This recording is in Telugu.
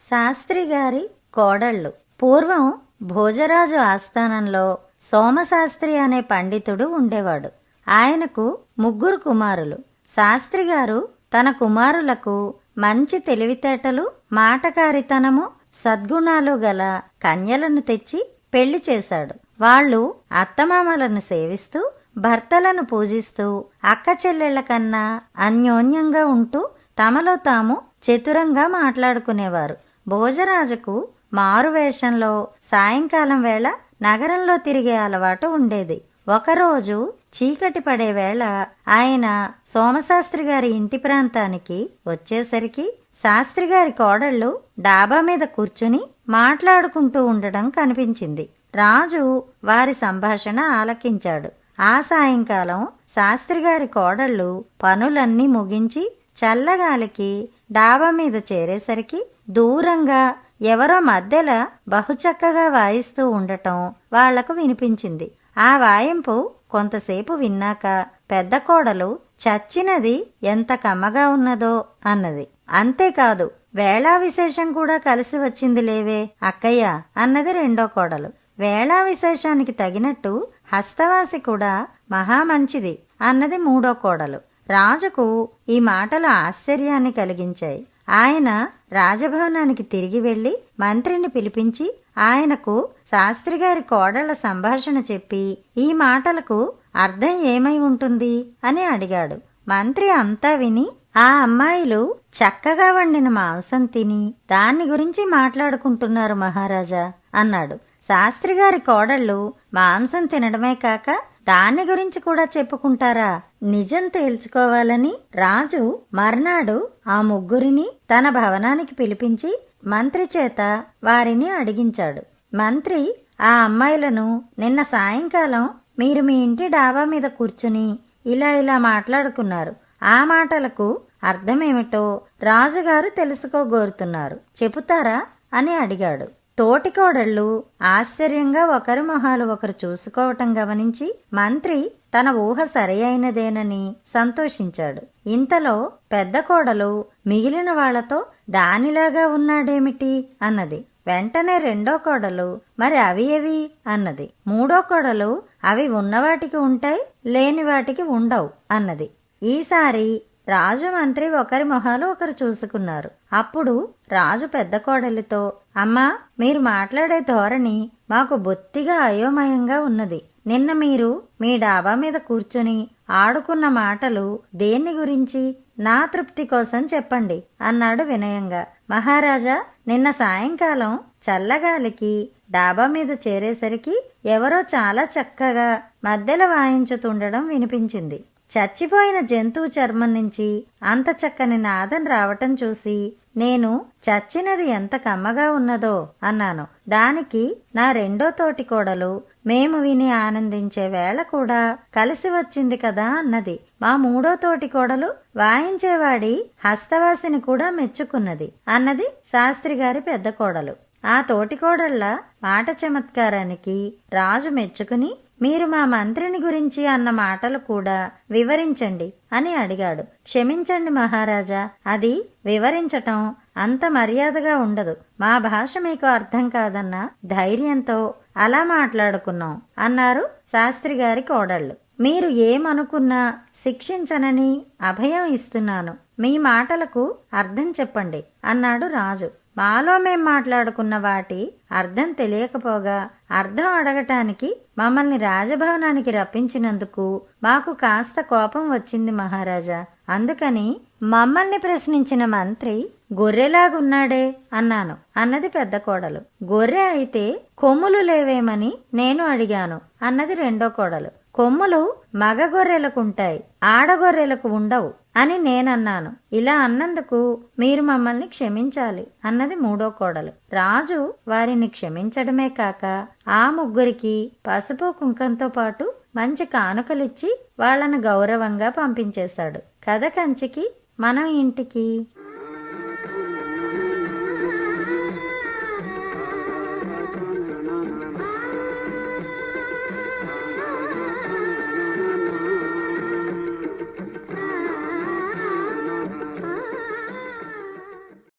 శాస్త్రి గారి కోడళ్ళు. పూర్వం భోజరాజు ఆస్థానంలో సోమశాస్త్రి అనే పండితుడు ఉండేవాడు. ఆయనకు 3 కుమారులు. శాస్త్రి గారు తన కుమారులకు మంచి తెలివితేటలు, మాటకారితనము, సద్గుణాలు గల కన్యలను తెచ్చి పెళ్లి చేశాడు. వాళ్ళు అత్తమామలను సేవిస్తూ, భర్తలను పూజిస్తూ, అక్క చెల్లెళ్ల కన్నా అన్యోన్యంగా ఉంటూ తమలో తాము చతురంగా మాట్లాడుకునేవారు. భోజరాజుకు మారువేషంలో సాయంకాలం వేళ నగరంలో తిరిగే అలవాటు ఉండేది. ఒకరోజు చీకటి పడే వేళ ఆయన సోమశాస్త్రి గారి ఇంటి ప్రాంతానికి వచ్చేసరికి శాస్త్రిగారి కోడళ్ళు డాబా మీద కూర్చుని మాట్లాడుకుంటూ ఉండడం కనిపించింది. రాజు వారి సంభాషణ ఆలకించాడు. ఆ సాయంకాలం శాస్త్రిగారి కోడళ్ళు పనులన్నీ ముగించి చల్లగాలికి డాబా మీద చేరేసరికి దూరంగా ఎవరో మధ్యల బహుచక్కగా వాయిస్తూ ఉండటం వాళ్లకు వినిపించింది. ఆ వాయింపు కొంతసేపు విన్నాక పెద్ద కోడలు చచ్చినది ఎంత కమ్మగా ఉన్నదో అన్నది. అంతేకాదు, వేళా విశేషం కూడా కలిసి వచ్చింది లేవే అక్కయ్య అన్నది రెండో కోడలు. వేళా విశేషానికి తగినట్టు హస్తవాసి కూడా మహా మంచిది అన్నది మూడో కోడలు. రాజుకు ఈ మాటలు ఆశ్చర్యాన్ని కలిగించాయి. ఆయన రాజభవనానికి తిరిగి వెళ్లి మంత్రిని పిలిపించి ఆయనకు శాస్త్రిగారి కోడళ్ల సంభాషణ చెప్పి ఈ మాటలకు అర్థం ఏమై ఉంటుంది అని అడిగాడు. మంత్రి అంతా విని, ఆ అమ్మాయిలు చక్కగా వండిన మాంసం తిని దాన్ని గురించి మాట్లాడుకుంటున్నారు మహారాజా అన్నాడు. శాస్త్రిగారి కోడళ్ళు మాంసం తినడమే కాక దాని గురించి కూడా చెప్పుకుంటారా? నిజం తేల్చుకోవాలని రాజు మర్నాడు ఆ 3 తన భవనానికి పిలిపించి మంత్రి చేత వారిని అడిగించాడు. మంత్రి ఆ అమ్మాయిలను నిన్న సాయంకాలం మీరు మీ ఇంటి డాబా మీద కూర్చుని ఇలా మాట్లాడుకున్నారు. ఆ మాటలకు అర్థమేమిటో రాజుగారు తెలుసుకోగోరుతున్నారు, చెబుతారా అని అడిగాడు. తోటికోడళ్ళు ఆశ్చర్యంగా ఒకరి మొహాలు ఒకరు చూసుకోవటం గమనించి మంత్రి తన ఊహ సరి అయినదేనని సంతోషించాడు. ఇంతలో పెద్ద కోడలు మిగిలిన వాళ్లతో దానిలాగా ఉన్నాడేమిటి అన్నది. వెంటనే రెండో కోడలు మరి అవి ఏవి అన్నది. మూడో కోడలు అవి ఉన్నవాటికి ఉంటాయి, లేని వాటికి ఉండవు అన్నది. ఈసారి రాజు మంత్రి ఒకరి మొహాలు ఒకరు చూసుకున్నారు. అప్పుడు రాజు పెద్ద కోడలితో, అమ్మా, మీరు మాట్లాడే ధోరణి మాకు బొత్తిగా అయోమయంగా ఉన్నది. నిన్న మీరు మీ డాబా మీద కూర్చుని ఆడుకున్న మాటలు దేన్ని గురించి? నా తృప్తి కోసం చెప్పండి అన్నాడు వినయంగా. మహారాజా, నిన్న సాయంకాలం చల్లగాలికి డాబా మీద చేరేసరికి ఎవరో చాలా చక్కగా మధ్యలో వాయించుతుండడం వినిపించింది. చచ్చిపోయిన జంతువు చర్మం నుంచి అంత చక్కని నాదం రావటం చూసి నేను చచ్చినది ఎంత కమ్మగా ఉన్నదో అన్నాను. దానికి నా రెండో తోటి కోడలు మేము విని ఆనందించే వేళ కూడా కలిసి వచ్చింది కదా అన్నది. మా మూడో తోటి కోడలు వాయించేవాడి హస్తవాసిని కూడా మెచ్చుకున్నది అన్నది శాస్త్రి గారి పెద్ద కోడలు. ఆ తోటికోడళ్ల మాట చమత్కారానికి రాజు మెచ్చుకుని మీరు మా మంత్రిని గురించి అన్న మాటలు కూడా వివరించండి అని అడిగాడు. క్షమించండి మహారాజా, అది వివరించటం అంత మర్యాదగా ఉండదు. మా భాష మీకు అర్థం కాదన్న ధైర్యంతో అలా మాట్లాడుకున్నాం అన్నారు శాస్త్రి గారి కోడళ్ళు. మీరు ఏమనుకున్నా శిక్షించనని అభయం ఇస్తున్నాను. మీ మాటలకు అర్థం చెప్పండి అన్నాడు రాజు. మాలో మేం మాట్లాడుకున్న వాటి అర్థం తెలియకపోగా అర్థం అడగటానికి మమ్మల్ని రాజభవనానికి రప్పించినందుకు మాకు కాస్త కోపం వచ్చింది మహారాజా. అందుకని మమ్మల్ని ప్రశ్నించిన మంత్రి గొర్రెలాగున్నాడే అన్నాను అన్నది పెద్ద కోడలు. గొర్రె అయితే కొమ్ములు లేవేమని నేను అడిగాను అన్నది రెండో కోడలు. కొమ్ములు మగ గొర్రెలకుంటాయి, ఆడగొర్రెలకు ఉండవు అని నేనన్నాను. ఇలా అన్నందుకు మీరు మమ్మల్ని క్షమించాలి అన్నది మూడో కోడలు. రాజు వారిని క్షమించడమే కాక ఆ 3 పసుపు కుంకంతో పాటు మంచి కానుకలిచ్చి వాళ్లను గౌరవంగా పంపించేశాడు. కథ కంచికి మనం ఇంటికి.